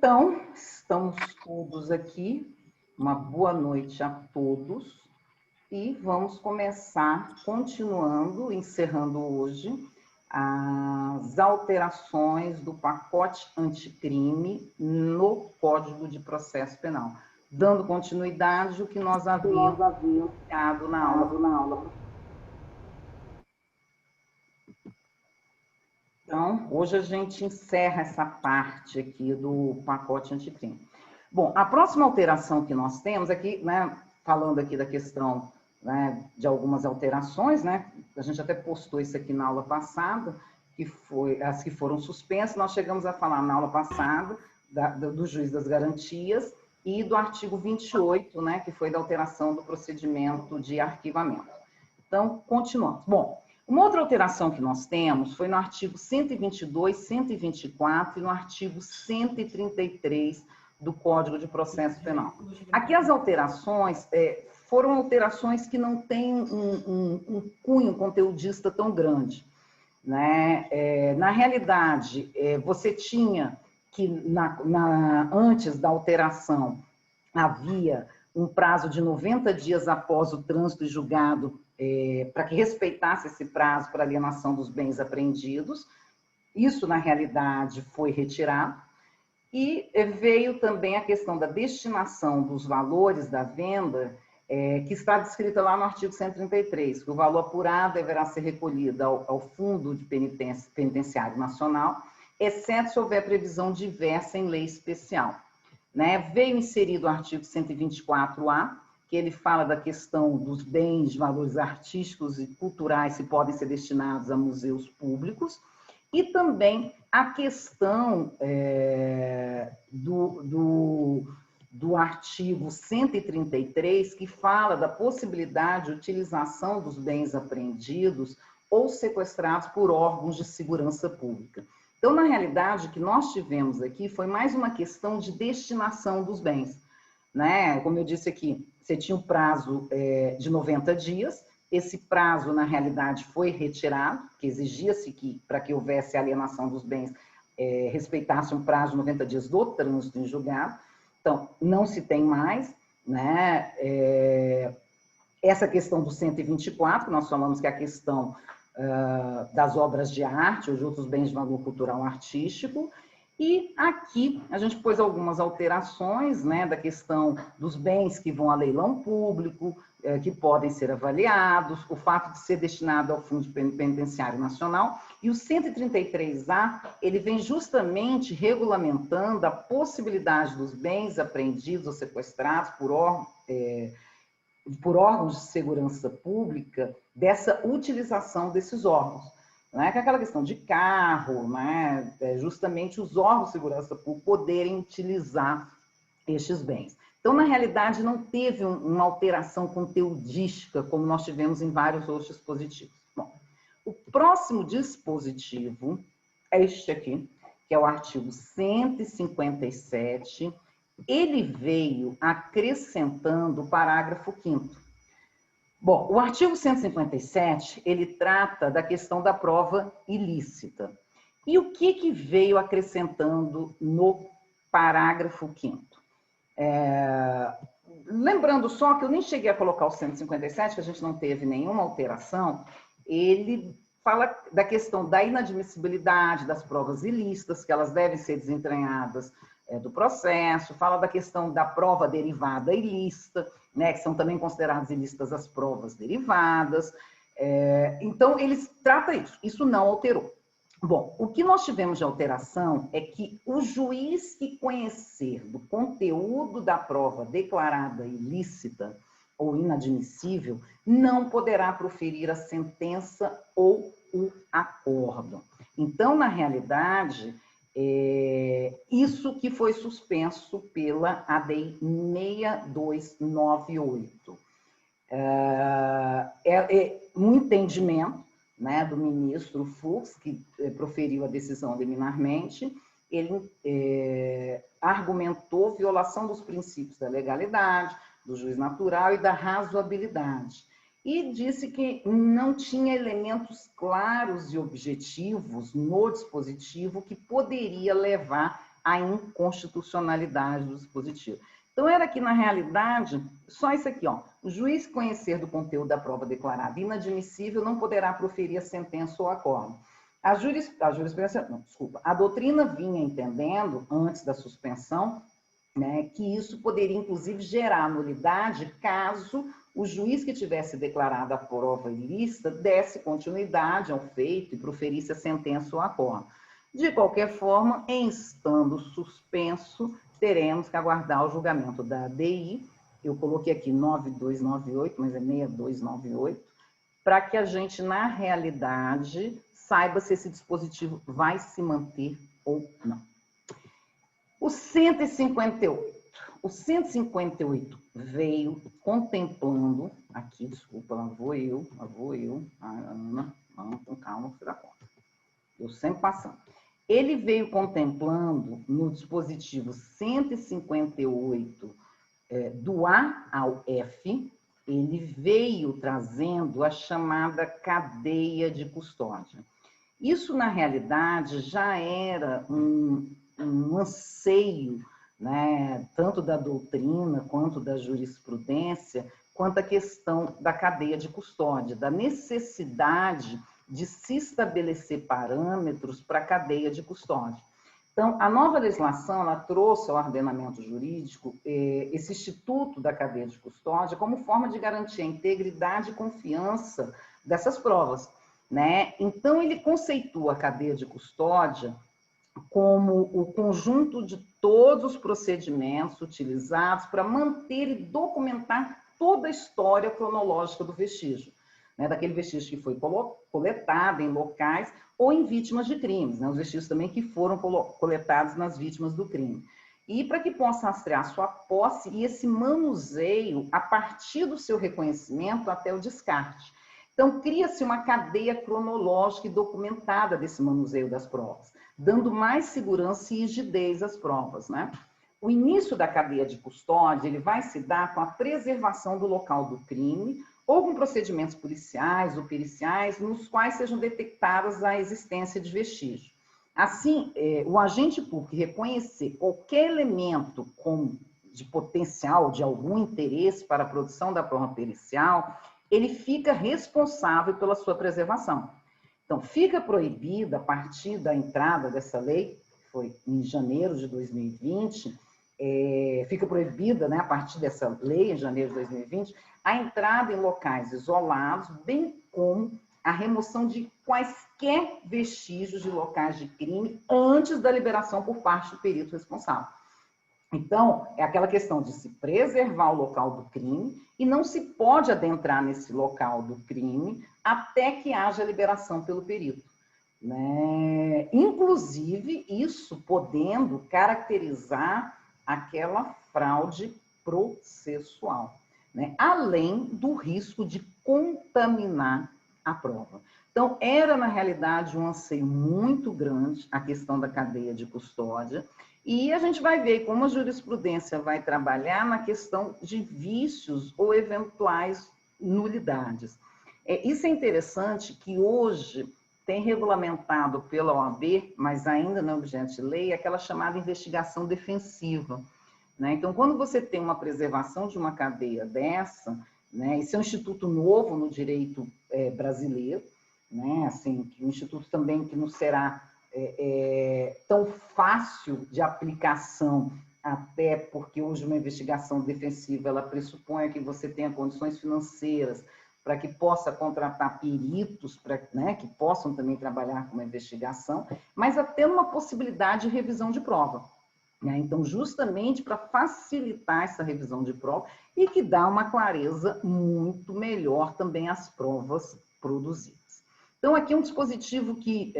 Então, estamos todos aqui. Uma boa noite a todos. E vamos começar, continuando, encerrando hoje, as alterações do pacote anticrime no Código de Processo Penal, dando continuidade ao que nós havíamos iniciado na aula. Então, hoje a gente encerra essa parte aqui do pacote anticrime. Bom, a próxima alteração que nós temos aqui, né, falando aqui da questão, né, de algumas alterações, né, a gente até postou isso aqui na aula passada, que foi as que foram suspensas, nós chegamos a falar na aula passada do juiz das garantias e do artigo 28, né, que foi da alteração do procedimento de arquivamento. Então, continuamos. Bom, uma outra alteração que nós temos foi no artigo 122, 124 e no artigo 133 do Código de Processo Penal. Aqui as alterações foram alterações que não têm um cunho conteudista tão grande, né? Na realidade, você tinha que, antes da alteração, havia um prazo de 90 dias após o trânsito e julgado para que respeitasse esse prazo para alienação dos bens apreendidos. Isso, na realidade, foi retirado. E veio também a questão da destinação dos valores da venda, que está descrita lá no artigo 133, que o valor apurado deverá ser recolhido ao Fundo de Penitenciário Nacional, exceto se houver previsão diversa em lei especial. Né? Veio inserido o artigo 124A, que ele fala da questão dos bens de valores artísticos e culturais que podem ser destinados a museus públicos, e também a questão do artigo 133, que fala da possibilidade de utilização dos bens apreendidos ou sequestrados por órgãos de segurança pública. Então, na realidade, o que nós tivemos aqui foi mais uma questão de destinação dos bens, né? Como eu disse aqui, você tinha um prazo de 90 dias, esse prazo, na realidade, foi retirado, que exigia-se que, para que houvesse alienação dos bens, respeitasse um prazo de 90 dias do trânsito em julgado. Então, não se tem mais, né? Essa questão do 124, nós falamos que é a questão das obras de arte ou de outros bens de valor cultural artístico, e aqui a gente pôs algumas alterações, né, da questão dos bens que vão a leilão público, que podem ser avaliados, o fato de ser destinado ao Fundo Penitenciário Nacional, e o 133A, ele vem justamente regulamentando a possibilidade dos bens apreendidos ou sequestrados por órgãos de segurança pública, dessa utilização desses órgãos. Né? Que é aquela questão de carro, né? Justamente os órgãos de segurança pública poderem utilizar estes bens. Então, na realidade, não teve uma alteração conteudística, como nós tivemos em vários outros dispositivos. Bom, o próximo dispositivo é este aqui, que é o artigo 157, ele veio acrescentando o parágrafo 5º. Bom, o artigo 157, ele trata da questão da prova ilícita. E o que veio acrescentando no parágrafo 5º? Lembrando só que eu nem cheguei a colocar o 157, que a gente não teve nenhuma alteração, ele fala da questão da inadmissibilidade das provas ilícitas, que elas devem ser desentranhadas do processo, fala da questão da prova derivada ilícita, né, que são também consideradas ilícitas as provas derivadas. Então, eles tratam isso não alterou. Bom, o que nós tivemos de alteração é que o juiz que conhecer do conteúdo da prova declarada ilícita ou inadmissível não poderá proferir a sentença ou o acórdão. Então, na realidade, isso que foi suspenso pela ADI 6298. Um entendimento, né, do ministro Fux, que proferiu a decisão liminarmente, ele argumentou violação dos princípios da legalidade, do juiz natural e da razoabilidade. E disse que não tinha elementos claros e objetivos no dispositivo que poderia levar a inconstitucionalidade do dispositivo. Então, era que, na realidade, só isso aqui, ó, o juiz conhecer do conteúdo da prova declarada inadmissível não poderá proferir a sentença ou acordo. A jurisprudência, não, desculpa, a doutrina vinha entendendo, antes da suspensão, né, que isso poderia, inclusive, gerar nulidade caso o juiz que tivesse declarado a prova ilícita desse continuidade ao feito e proferisse a sentença ou acordo. De qualquer forma, em estando suspenso, teremos que aguardar o julgamento da ADI, eu coloquei aqui 9298, mas é 6298, para que a gente, na realidade, saiba se esse dispositivo vai se manter ou não. O 158. O 158 veio contemplando, aqui, desculpa, lá vou eu, a Ana, não, com calma, você dá conta. Eu sempre passando. Ele veio contemplando no dispositivo 158, do A ao F, ele veio trazendo a chamada cadeia de custódia. Isso, na realidade, já era um anseio, né, tanto da doutrina quanto da jurisprudência, quanto a questão da cadeia de custódia, da necessidade de se estabelecer parâmetros para a cadeia de custódia. Então, a nova legislação, ela trouxe ao ordenamento jurídico esse instituto da cadeia de custódia como forma de garantir a integridade e confiança dessas provas, né? Então, ele conceitua a cadeia de custódia como o conjunto de todos os procedimentos utilizados para manter e documentar toda a história cronológica do vestígio, né, daquele vestígio que foi coletado em locais ou em vítimas de crimes, né, os vestígios também que foram coletados nas vítimas do crime. E para que possa rastrear sua posse e esse manuseio a partir do seu reconhecimento até o descarte. Então, cria-se uma cadeia cronológica e documentada desse manuseio das provas, dando mais segurança e rigidez às provas, né? O início da cadeia de custódia, ele vai se dar com a preservação do local do crime ou com procedimentos policiais ou periciais nos quais sejam detectadas a existência de vestígio. Assim, o agente público reconhecer qualquer elemento de potencial, de algum interesse para a produção da prova pericial, ele fica responsável pela sua preservação. Então, fica proibida, a partir da entrada dessa lei, que foi em janeiro de 2020, fica proibida, né, a partir dessa lei, em janeiro de 2020, a entrada em locais isolados, bem como a remoção de quaisquer vestígios de locais de crime antes da liberação por parte do perito responsável. Então, é aquela questão de se preservar o local do crime e não se pode adentrar nesse local do crime até que haja liberação pelo perito, né? Inclusive, isso podendo caracterizar aquela fraude processual, né? Além do risco de contaminar a prova. Então, era, na realidade, um anseio muito grande a questão da cadeia de custódia, e a gente vai ver como a jurisprudência vai trabalhar na questão de vícios ou eventuais nulidades. Isso é interessante que hoje tem regulamentado pela OAB, mas ainda não é objeto de lei, aquela chamada investigação defensiva, né? Então, quando você tem uma preservação de uma cadeia dessa, né, esse é um instituto novo no direito brasileiro, né, assim, que um instituto também que não será tão fácil de aplicação, até porque hoje uma investigação defensiva, ela pressupõe que você tenha condições financeiras para que possa contratar peritos, né, que possam também trabalhar com uma investigação, mas até uma possibilidade de revisão de prova, né? Então, justamente para facilitar essa revisão de prova e que dá uma clareza muito melhor também às provas produzidas. Então, aqui é um dispositivo que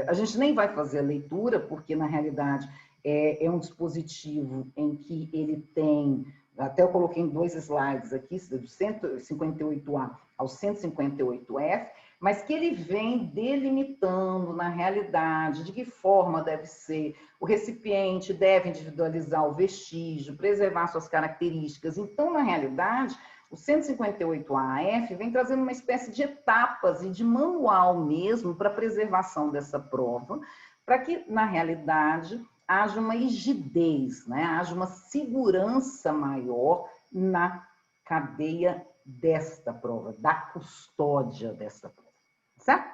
a gente nem vai fazer a leitura, porque, na realidade, é um dispositivo em que ele tem, até eu coloquei em 2 slides aqui, do 158A ao 158F, mas que ele vem delimitando, na realidade, de que forma deve ser, o recipiente deve individualizar o vestígio, preservar suas características. Então, na realidade, o 158AF vem trazendo uma espécie de etapas e de manual mesmo para a preservação dessa prova, para que, na realidade, haja uma rigidez, né? Haja uma segurança maior na cadeia desta prova, da custódia desta prova, certo?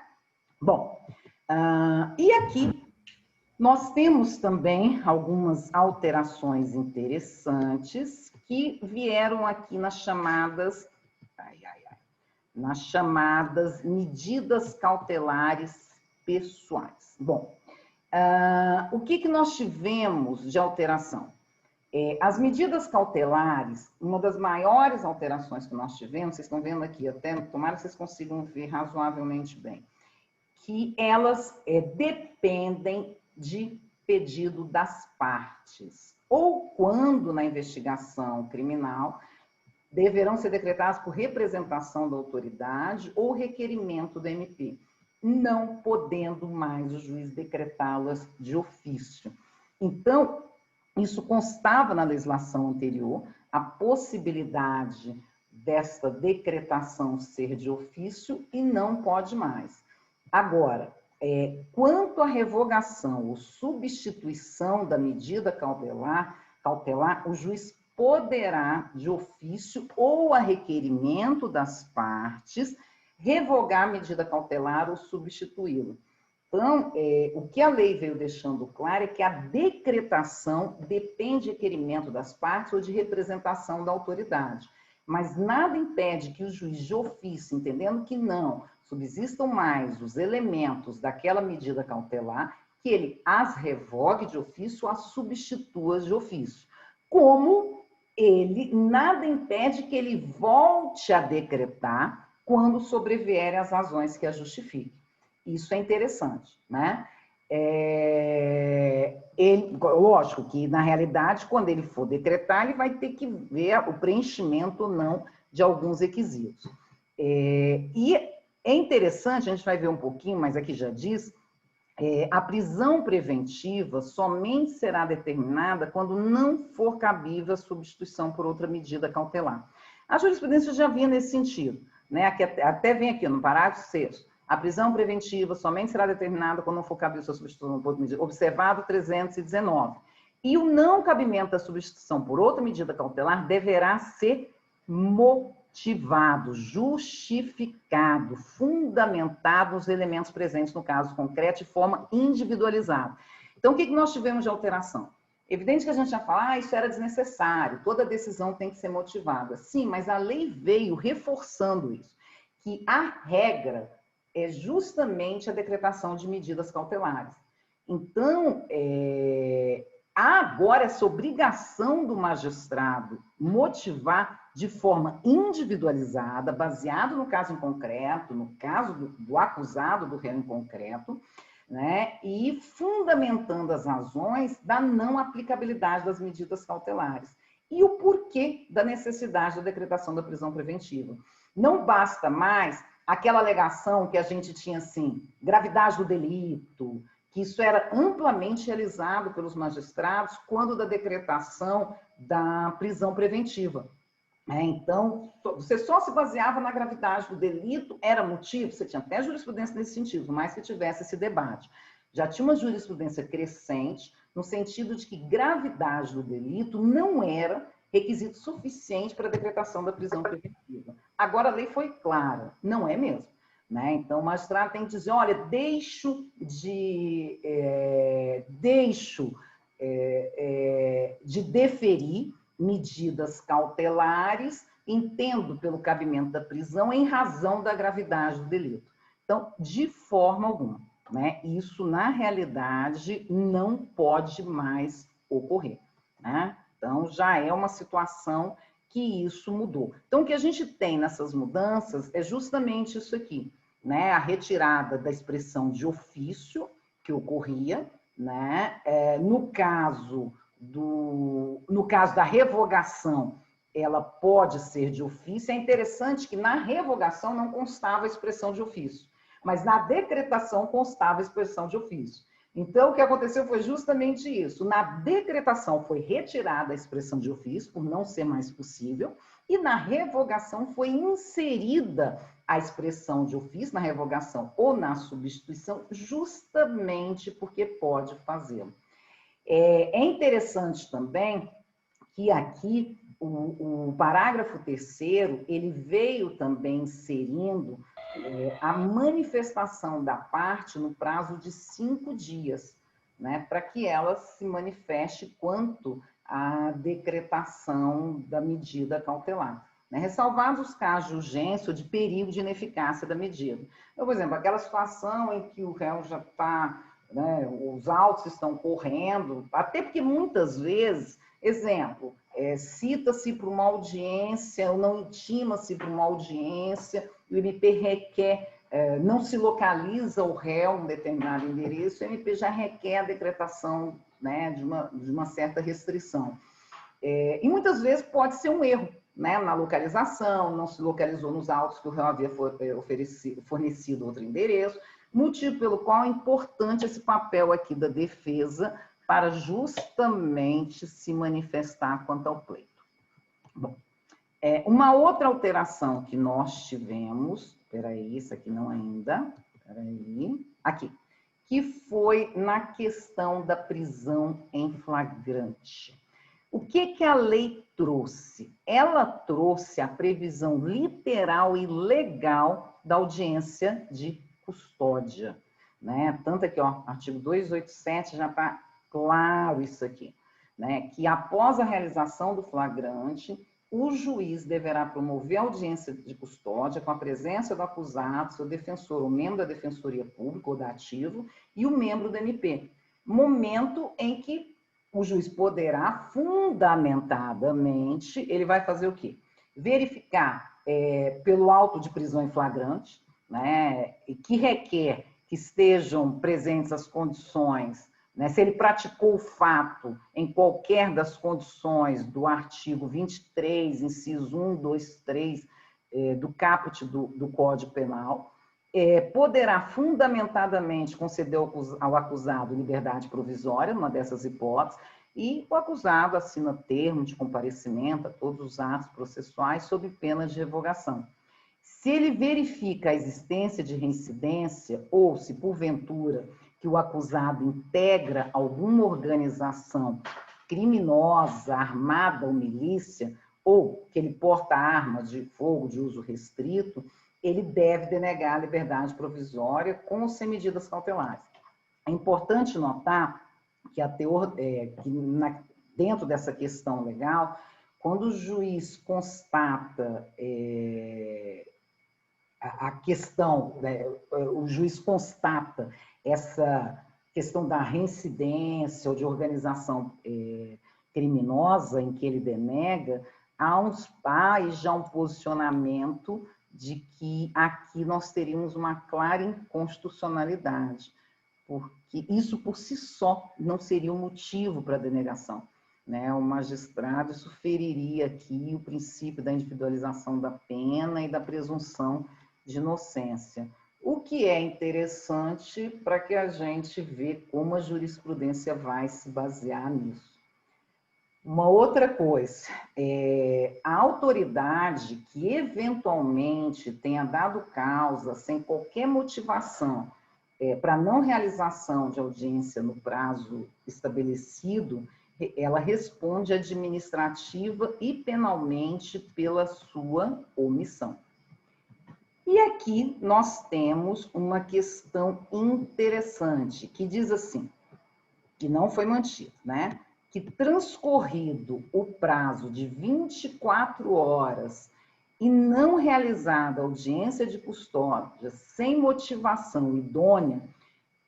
Bom, e aqui nós temos também algumas alterações interessantes que vieram aqui nas chamadas, nas chamadas medidas cautelares pessoais. Bom, o que nós tivemos de alteração? As medidas cautelares, uma das maiores alterações que nós tivemos, vocês estão vendo aqui, até tomara que vocês consigam ver razoavelmente bem, que elas dependem de pedido das partes, ou quando na investigação criminal deverão ser decretadas por representação da autoridade ou requerimento do MP, não podendo mais o juiz decretá-las de ofício. Então, isso constava na legislação anterior, a possibilidade desta decretação ser de ofício e não pode mais. Agora, quanto à revogação ou substituição da medida cautelar, o juiz poderá, de ofício ou a requerimento das partes, revogar a medida cautelar ou substituí-la. Então, o que a lei veio deixando claro é que a decretação depende de requerimento das partes ou de representação da autoridade. Mas nada impede que o juiz de ofício, entendendo que não subsistam mais os elementos daquela medida cautelar, que ele as revogue de ofício ou as substitua de ofício. Como nada impede que ele volte a decretar quando sobrevierem as razões que a justifiquem. Isso é interessante, né? Lógico que, na realidade, quando ele for decretar, ele vai ter que ver o preenchimento ou não de alguns requisitos. E é interessante, a gente vai ver um pouquinho, mas aqui já diz, a prisão preventiva somente será determinada quando não for cabível a substituição por outra medida cautelar. A jurisprudência já vinha nesse sentido, né? Até vem aqui no parágrafo 6º. A prisão preventiva somente será determinada quando não for cabível sua substituição por outra medida, observado 319. E o não cabimento da substituição por outra medida cautelar deverá ser motivado, justificado, fundamentado nos elementos presentes no caso concreto de forma individualizada. Então, o que nós tivemos de alteração? Evidente que a gente já fala, isso era desnecessário, toda decisão tem que ser motivada. Sim, mas a lei veio reforçando isso, que a regra é justamente a decretação de medidas cautelares. Então, há agora essa obrigação do magistrado motivar de forma individualizada, baseado no caso em concreto, no caso do acusado do réu em concreto, né, e fundamentando as razões da não aplicabilidade das medidas cautelares. E o porquê da necessidade da decretação da prisão preventiva. Não basta mais aquela alegação que a gente tinha assim, gravidade do delito, que isso era amplamente realizado pelos magistrados quando da decretação da prisão preventiva. Então, você só se baseava na gravidade do delito, era motivo, você tinha até jurisprudência nesse sentido, mais que tivesse esse debate. Já tinha uma jurisprudência crescente, no sentido de que gravidade do delito não era requisito suficiente para a decretação da prisão preventiva. Agora, a lei foi clara, não é mesmo. Né? Então, o magistrado tem que dizer, olha, deixo de deferir medidas cautelares, entendo pelo cabimento da prisão em razão da gravidade do delito. Então, de forma alguma, né? Isso, na realidade, não pode mais ocorrer, né? Então, já é uma situação que isso mudou. Então, o que a gente tem nessas mudanças é justamente isso aqui, né? A retirada da expressão de ofício que ocorria, né? No caso da revogação, ela pode ser de ofício. É interessante que na revogação não constava a expressão de ofício, mas na decretação constava a expressão de ofício. Então, o que aconteceu foi justamente isso. Na decretação foi retirada a expressão de ofício, por não ser mais possível, e na revogação foi inserida a expressão de ofício, na revogação ou na substituição, justamente porque pode fazê-lo. É interessante também que aqui o parágrafo 3º, ele veio também inserindo a manifestação da parte no prazo de 5 dias, né, para que ela se manifeste quanto à decretação da medida cautelar. Né, ressalvados os casos de urgência ou de perigo de ineficácia da medida. Então, por exemplo, aquela situação em que o réu já está, né, os autos estão correndo, até porque muitas vezes, exemplo, cita-se para uma audiência ou não intima-se para uma audiência, o MP requer, não se localiza o réu em determinado endereço, o MP já requer a decretação, né, de uma certa restrição. E muitas vezes pode ser um erro, né, na localização, não se localizou nos autos que o réu havia fornecido outro endereço, motivo pelo qual é importante esse papel aqui da defesa para justamente se manifestar quanto ao pleito. Bom, uma outra alteração que nós tivemos, peraí, isso aqui não ainda, peraí, aqui, que foi na questão da prisão em flagrante. O que a lei trouxe? Ela trouxe a previsão literal e legal da audiência de custódia, né? Tanto aqui, ó, artigo 287 já está claro isso aqui, né? Que após a realização do flagrante, o juiz deverá promover a audiência de custódia com a presença do acusado, seu defensor, ou membro da Defensoria Pública ou da ativo, e o membro do MP. Momento em que o juiz poderá, fundamentadamente, ele vai fazer o quê? Verificar pelo auto de prisão em flagrante, né, que requer que estejam presentes as condições, né, se ele praticou o fato em qualquer das condições do artigo 23, inciso 1, 2, 3, do caput do Código Penal, poderá fundamentadamente conceder ao acusado liberdade provisória, numa dessas hipóteses, e o acusado assina termo de comparecimento a todos os atos processuais sob pena de revogação. Se ele verifica a existência de reincidência, ou se porventura que o acusado integra alguma organização criminosa, armada ou milícia, ou que ele porta arma de fogo de uso restrito, ele deve denegar a liberdade provisória com ou sem medidas cautelares. É importante notar que, dentro dessa questão legal, quando o juiz constata a questão, né, o juiz constata essa questão da reincidência ou de organização criminosa em que ele denega, há já um posicionamento de que aqui nós teríamos uma clara inconstitucionalidade, porque isso por si só não seria um motivo para a denegação, né? O magistrado, isso feriria aqui o princípio da individualização da pena e da presunção de inocência. O que é interessante para que a gente veja como a jurisprudência vai se basear nisso. Uma outra coisa, a autoridade que eventualmente tenha dado causa, sem qualquer motivação, para não realização de audiência no prazo estabelecido, ela responde administrativa e penalmente pela sua omissão. E aqui nós temos uma questão interessante, que diz assim, que não foi mantido, né? Que transcorrido o prazo de 24 horas e não realizada audiência de custódia sem motivação idônea,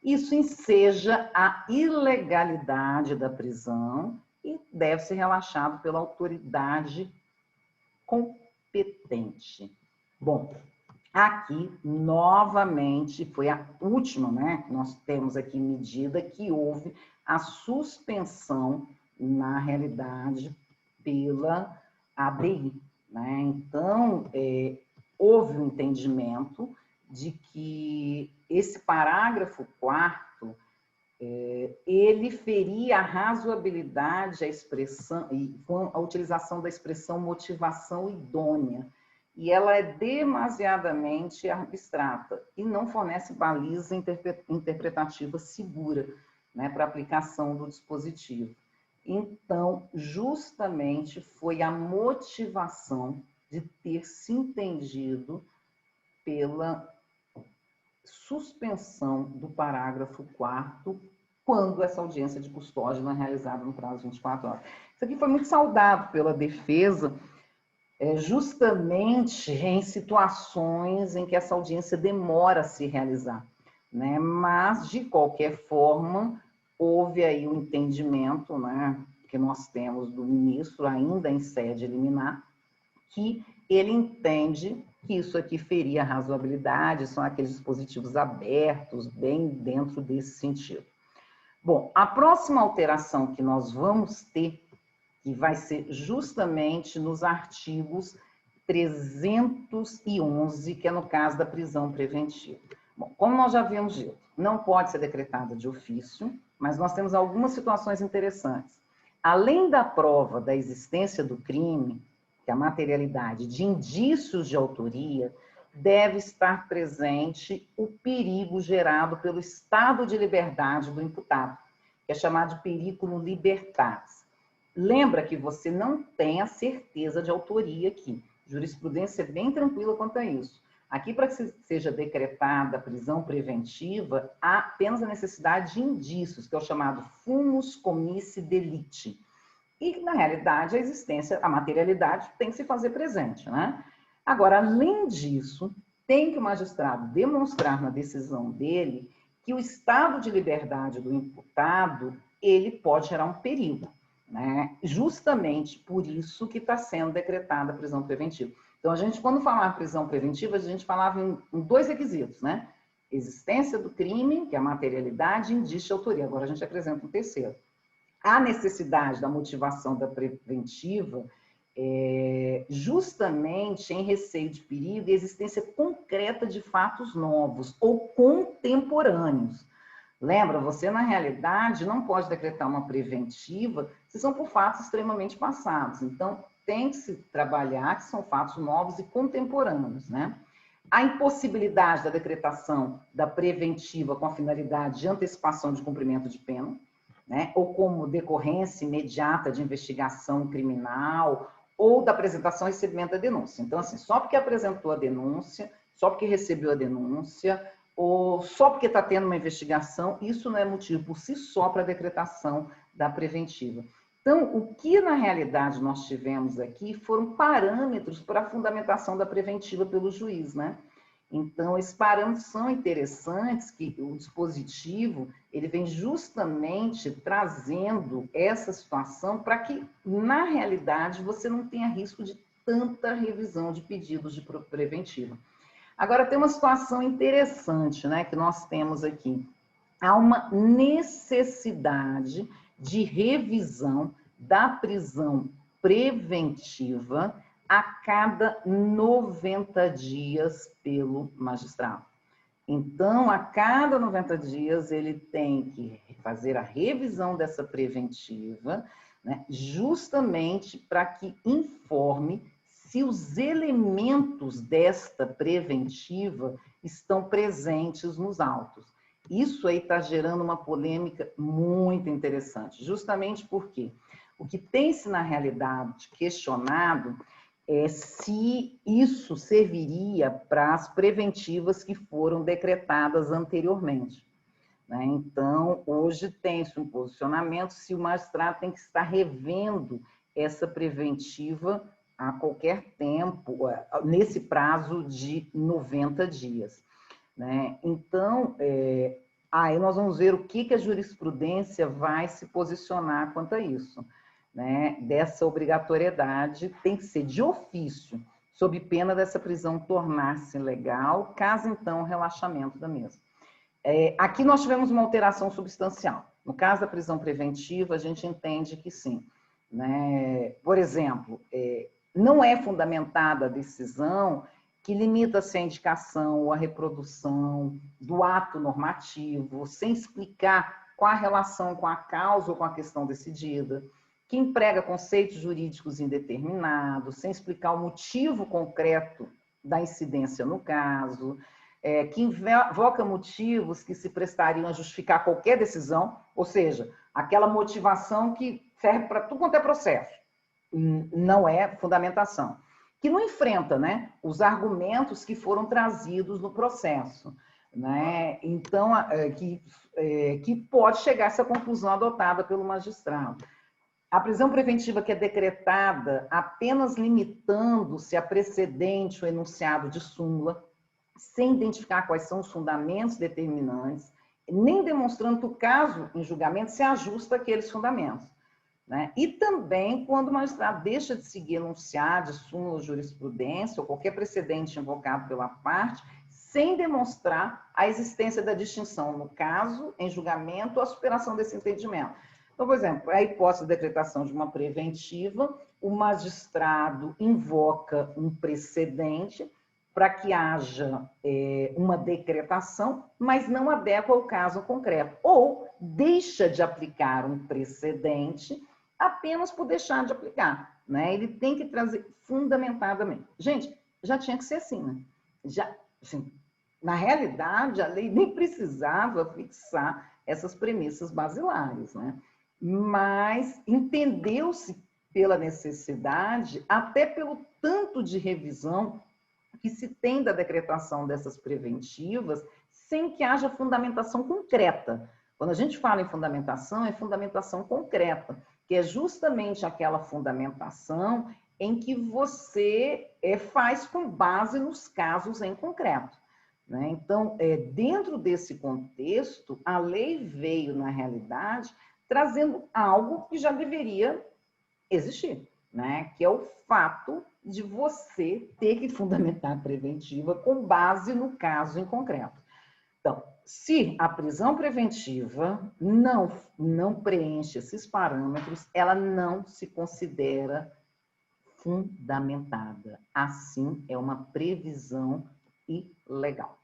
isso enseja a ilegalidade da prisão e deve ser relaxado pela autoridade competente. Bom, aqui, novamente, foi a última, né? Nós temos aqui medida que houve a suspensão, na realidade, pela ABI, né? Então, houve um entendimento de que esse parágrafo 4º, ele feria a razoabilidade, a expressão, e com a utilização da expressão motivação idônea, e ela é demasiadamente abstrata e não fornece baliza interpretativa segura, né, para aplicação do dispositivo. Então, justamente foi a motivação de ter se entendido pela suspensão do parágrafo 4º, quando essa audiência de custódia não é realizada no prazo de 24 horas. Isso aqui foi muito saudado pela defesa, justamente em situações em que essa audiência demora a se realizar, né? Mas, de qualquer forma, houve aí um entendimento, né, que nós temos do ministro, ainda em sede liminar, que ele entende que isso aqui feria a razoabilidade, são aqueles dispositivos abertos, bem dentro desse sentido. Bom, a próxima alteração que nós vamos ter, que vai ser justamente nos artigos 311, que é no caso da prisão preventiva. Bom, como nós já havíamos dito, não pode ser decretada de ofício, mas nós temos algumas situações interessantes. Além da prova da existência do crime, que é a materialidade de indícios de autoria, deve estar presente o perigo gerado pelo estado de liberdade do imputado, que é chamado de periculum libertatis. Lembra que você não tem a certeza de autoria aqui. Jurisprudência é bem tranquila quanto a isso. Aqui, para que seja decretada a prisão preventiva, há apenas a necessidade de indícios, que é o chamado fumus comissi delicti. E, na realidade, a existência, a materialidade tem que se fazer presente, né? Agora, além disso, tem que o magistrado demonstrar na decisão dele que o estado de liberdade do imputado, ele pode gerar um perigo, né? Justamente por isso que está sendo decretada a prisão preventiva. Então, a gente, quando falava prisão preventiva, a gente falava em dois requisitos, né? Existência do crime, que é a materialidade, e indício de autoria. Agora, a gente apresenta um terceiro. A necessidade da motivação da preventiva justamente em receio de perigo e existência concreta de fatos novos ou contemporâneos. Lembra, você na realidade não pode decretar uma preventiva se são por fatos extremamente passados. Então, tem que se trabalhar que são fatos novos e contemporâneos, né? A impossibilidade da decretação da preventiva com a finalidade de antecipação de cumprimento de pena, né? Ou como decorrência imediata de investigação criminal, ou da apresentação e recebimento da denúncia. Então, assim, só porque apresentou a denúncia, só porque recebeu a denúncia, ou só porque está tendo uma investigação, isso não é motivo por si só para a decretação da preventiva. Então, o que na realidade nós tivemos aqui foram parâmetros para a fundamentação da preventiva pelo juiz, né? Então, esses parâmetros são interessantes, que o dispositivo, ele vem justamente trazendo essa situação para que, na realidade, você não tenha risco de tanta revisão de pedidos de preventiva. Agora, tem uma situação interessante, né, que nós temos aqui. Há uma necessidade de revisão da prisão preventiva a cada 90 dias pelo magistrado. Então, a cada 90 dias, ele tem que fazer a revisão dessa preventiva, né, justamente para que informe se os elementos desta preventiva estão presentes nos autos. Isso aí está gerando uma polêmica muito interessante, justamente porque o que tem-se na realidade questionado é se isso serviria para as preventivas que foram decretadas anteriormente, né? Então, hoje tem-se um posicionamento se o magistrado tem que estar revendo essa preventiva a qualquer tempo, nesse prazo de 90 dias, né? Então, aí nós vamos ver o que a jurisprudência vai se posicionar quanto a isso, né? Dessa obrigatoriedade tem que ser de ofício, sob pena dessa prisão tornar-se legal, caso então o relaxamento da mesma. Aqui nós tivemos uma alteração substancial. No caso da prisão preventiva, a gente entende que sim, né? Por exemplo, não é fundamentada a decisão que limita-se à indicação ou à reprodução do ato normativo, sem explicar qual a relação com a causa ou com a questão decidida, que emprega conceitos jurídicos indeterminados, sem explicar o motivo concreto da incidência no caso, que invoca motivos que se prestariam a justificar qualquer decisão, ou seja, aquela motivação que serve para tudo quanto é processo, não é fundamentação. Que não enfrenta, né, os argumentos que foram trazidos no processo, né? Então, que pode chegar a essa conclusão adotada pelo magistrado. A prisão preventiva que é decretada apenas limitando-se a precedente ou enunciado de súmula, sem identificar quais são os fundamentos determinantes, nem demonstrando que o caso em julgamento se ajusta àqueles fundamentos. Né? E também quando o magistrado deixa de seguir enunciado de súmula ou jurisprudência ou qualquer precedente invocado pela parte, sem demonstrar a existência da distinção no caso, em julgamento, ou a superação desse entendimento. Então, por exemplo, a hipótese de decretação de uma preventiva, o magistrado invoca um precedente para que haja uma decretação, mas não adequa ao caso concreto, ou deixa de aplicar um precedente apenas por deixar de aplicar, né? Ele tem que trazer fundamentadamente. Gente, já tinha que ser assim, né? Já, assim, na realidade, a lei nem precisava fixar essas premissas basilares, né? Mas entendeu-se pela necessidade, até pelo tanto de revisão que se tem da decretação dessas preventivas, sem que haja fundamentação concreta. Quando a gente fala em fundamentação, é fundamentação concreta, que é justamente aquela fundamentação em que você faz com base nos casos em concreto. Né? Então, dentro desse contexto, a lei veio, na realidade, trazendo algo que já deveria existir, né? Que é o fato de você ter que fundamentar a preventiva com base no caso em concreto. Então, se a prisão preventiva não preenche esses parâmetros, ela não se considera fundamentada. Assim, é uma previsão ilegal.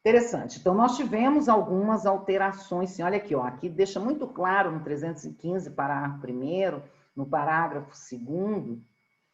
Interessante. Então, nós tivemos algumas alterações. Sim, olha aqui, ó, aqui deixa muito claro no 315, parágrafo 1º, no parágrafo 2º,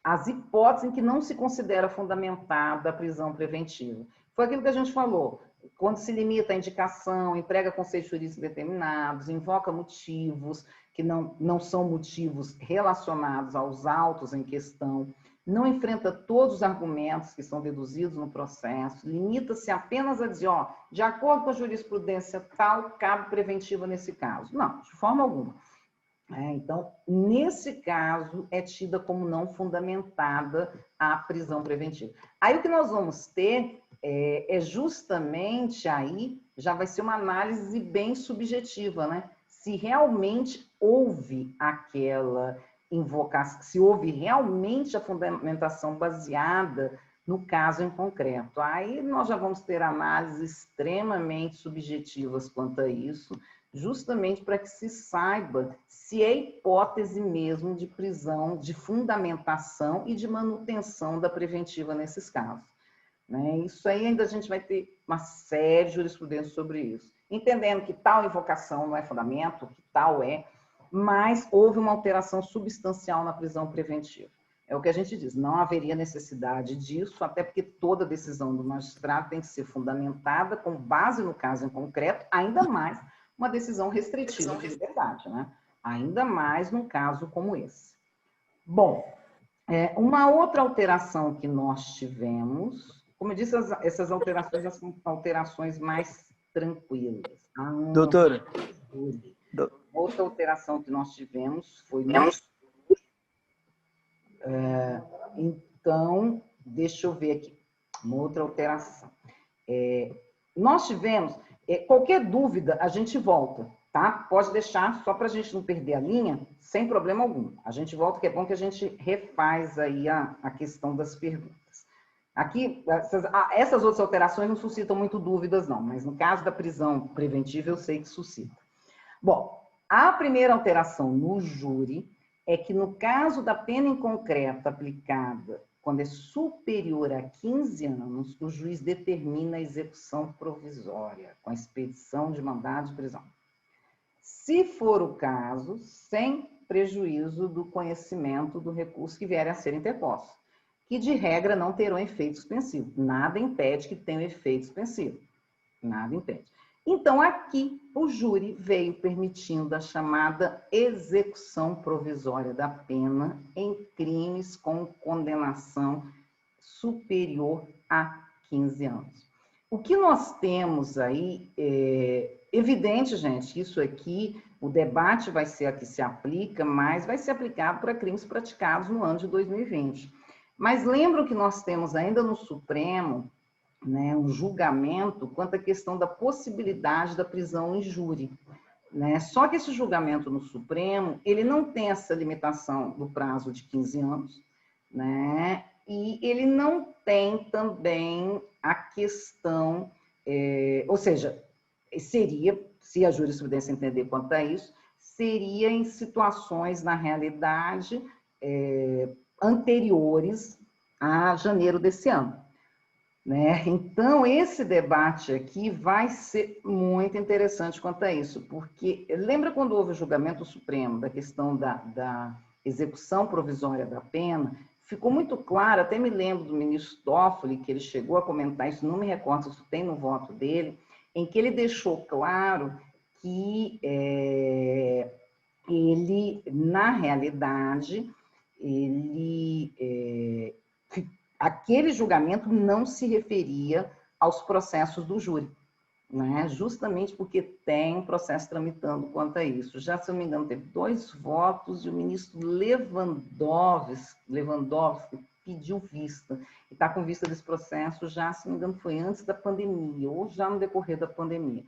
as hipóteses em que não se considera fundamentada a prisão preventiva. Foi aquilo que a gente falou. Quando se limita a indicação, emprega conceitos jurídicos determinados, invoca motivos que não são motivos relacionados aos autos em questão, não enfrenta todos os argumentos que são deduzidos no processo, limita-se apenas a dizer, ó, de acordo com a jurisprudência tal, cabe preventiva nesse caso. Não, de forma alguma. Então, nesse caso, é tida como não fundamentada a prisão preventiva. Aí o que nós vamos ter é justamente aí, já vai ser uma análise bem subjetiva, né? Se realmente houve aquela invocação, se houve realmente a fundamentação baseada no caso em concreto. Aí nós já vamos ter análises extremamente subjetivas quanto a isso, justamente para que se saiba se é hipótese mesmo de prisão, de fundamentação e de manutenção da preventiva nesses casos. Né? Isso aí ainda a gente vai ter uma série de jurisprudência sobre isso. Entendendo que tal invocação não é fundamento, que tal é, mas houve uma alteração substancial na prisão preventiva. É o que a gente diz, não haveria necessidade disso, até porque toda decisão do magistrado tem que ser fundamentada com base no caso em concreto, ainda mais uma decisão restritiva de liberdade, né? Ainda mais num caso como esse. Bom, uma outra alteração que nós tivemos, como eu disse, essas alterações são alterações mais tranquilas. Doutora. Outra alteração que nós tivemos foi... Então, deixa eu ver aqui. Uma outra alteração. Nós tivemos... qualquer dúvida, a gente volta, tá? Pode deixar, só para a gente não perder a linha, sem problema algum. A gente volta, que é bom que a gente refaz aí a questão das perguntas. Aqui, essas outras alterações não suscitam muito dúvidas, não, mas no caso da prisão preventiva, eu sei que suscita. Bom, a primeira alteração no júri é que, no caso da pena em concreto aplicada quando é superior a 15 anos, o juiz determina a execução provisória, com a expedição de mandado de prisão. Se for o caso, sem prejuízo do conhecimento do recurso que vier a ser interposto, que de regra não terão efeito suspensivo. Nada impede que tenham efeito suspensivo. Nada impede. Então, aqui, o júri veio permitindo a chamada execução provisória da pena em crimes com condenação superior a 15 anos. O que nós temos aí é evidente, gente, isso aqui, o debate vai ser a que se aplica, mas vai ser aplicado para crimes praticados no ano de 2020. Mas lembro que nós temos ainda no Supremo, né, um julgamento quanto à questão da possibilidade da prisão em júri, né? Só que esse julgamento no Supremo, ele não tem essa limitação do prazo de 15 anos, né? E ele não tem também a questão, ou seja, seria, se a jurisprudência entender quanto a isso, seria em situações, na realidade, anteriores a janeiro desse ano. Né? Então, esse debate aqui vai ser muito interessante quanto a isso, porque lembra quando houve o julgamento supremo da questão da execução provisória da pena? Ficou muito claro, até me lembro do ministro Toffoli, que ele chegou a comentar isso, não me recordo se tem no voto dele, em que ele deixou claro que ele, na realidade, aquele julgamento não se referia aos processos do júri, né? Justamente porque tem um processo tramitando quanto a isso. Já, se eu não me engano, teve 2 votos e o ministro Lewandowski pediu vista. E está com vista desse processo já, se não me engano, foi antes da pandemia, ou já no decorrer da pandemia.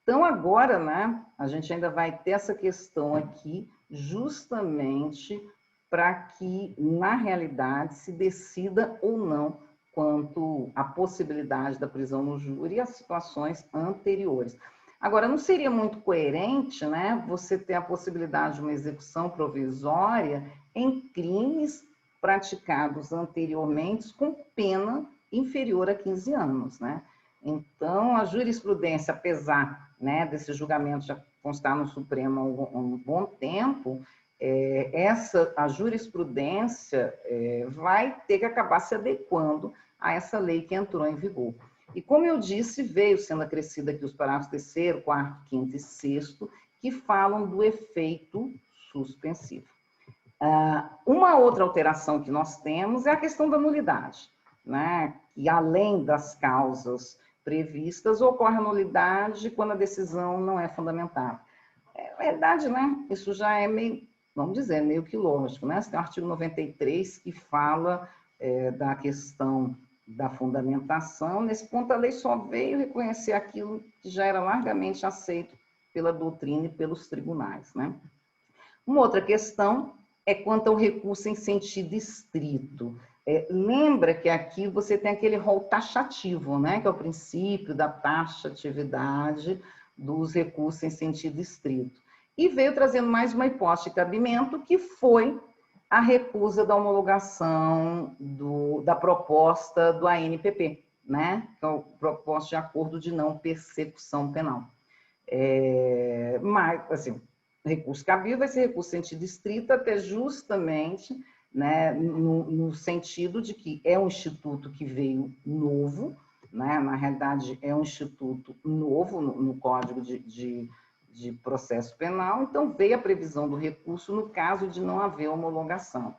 Então, agora, né, a gente ainda vai ter essa questão aqui, justamente para que, na realidade, se decida ou não quanto à possibilidade da prisão no júri e as situações anteriores. Agora, não seria muito coerente, né, você ter a possibilidade de uma execução provisória em crimes praticados anteriormente com pena inferior a 15 anos, né? Então, a jurisprudência, apesar, né, desse julgamento já constar no Supremo há um bom tempo, a jurisprudência vai ter que acabar se adequando a essa lei que entrou em vigor. E, como eu disse, veio sendo acrescida aqui os parágrafos 3º, 4º, 5º e 6º, que falam do efeito suspensivo. Uma outra alteração que nós temos é a questão da nulidade, né? Que, além das causas previstas, ocorre a nulidade quando a decisão não é fundamentada. Na verdade, né? Isso já é meio, vamos dizer, meio que lógico, né? Você tem o artigo 93 que fala da questão da fundamentação. Nesse ponto, a lei só veio reconhecer aquilo que já era largamente aceito pela doutrina e pelos tribunais, né? Uma outra questão é quanto ao recurso em sentido estrito. Lembra que aqui você tem aquele rol taxativo, né? Que é o princípio da taxatividade dos recursos em sentido estrito. E veio trazendo mais uma hipótese de cabimento, que foi a recusa da homologação da proposta do ANPP, né? Que é o proposta de acordo de não persecução penal. Mas, assim, recurso cabível vai ser recurso em sentido estrito, até justamente, né, no sentido de que é um instituto que veio novo, né? Na realidade, é um instituto novo no Código de Processo Penal, então veio a previsão do recurso no caso de não haver homologação,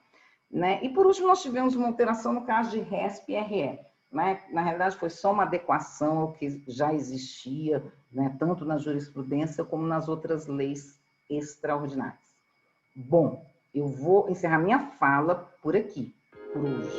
né? E, por último, nós tivemos uma alteração no caso de RESP e RE, né? Na realidade, foi só uma adequação ao que já existia, né, tanto na jurisprudência como nas outras leis extraordinárias. Bom, eu vou encerrar minha fala por aqui, por hoje.